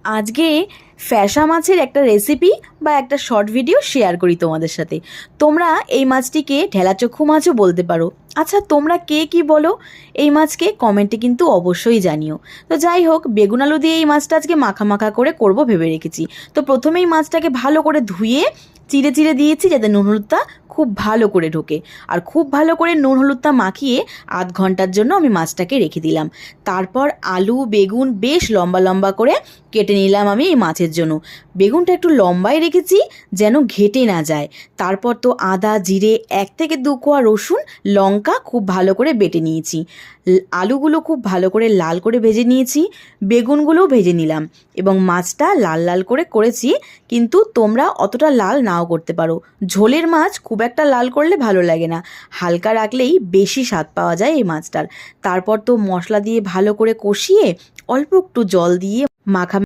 আজকে ফ্যাসা মাছের একটা রেসিপি বা একটা শর্ট ভিডিও শেয়ার করি তোমাদের সাথে। তোমরা এই মাছটিকে ঢেলাচক্ষু মাছও বলতে পারো। আচ্ছা, তোমরা কে কি বলো এই মাছকে কমেন্টে কিন্তু অবশ্যই জানিও। তো যাই হোক, বেগুন আলু দিয়ে এই মাছটা আজকে মাখা মাখা করে করব ভেবে রেখেছি। তো প্রথমেই মাছটাকে ভালো করে ধুয়ে চিড়ে চিড়ে দিয়েছি, যাতে নুন হলুদটা খুব ভালো করে ঢোকে। আর খুব ভালো করে নুন হলুদটা মাখিয়ে আধ ঘন্টার জন্য আমি মাছটাকে রেখে দিলাম। তারপর আলু বেগুন বেশ লম্বা লম্বা করে কেটে নিলাম আমি এই মাছের জন্য। বেগুনটা একটু লম্বাই রেখেছি যেন ঘেটে না যায়। তারপর তো আদা জিরে 1 থেকে 2 কোয়া রসুন লঙ্কা খুব ভালো করে বেটে নিয়েছি। আলুগুলো খুব ভালো করে লাল করে ভেজে নিয়েছি, বেগুনগুলোও ভেজে নিলাম এবং মাছটা লাল লাল করে করেছি। কিন্তু তোমরা অতটা লাল নাও করতে পারো, ঝোলের মাছ খুব একটা লাল করলে ভালো লাগে না, হালকা রাখলেই বেশি স্বাদ পাওয়া যায় এই মাছটার। তারপর তো মশলা দিয়ে ভালো করে কষিয়ে অল্প একটু জল দিয়ে মাখা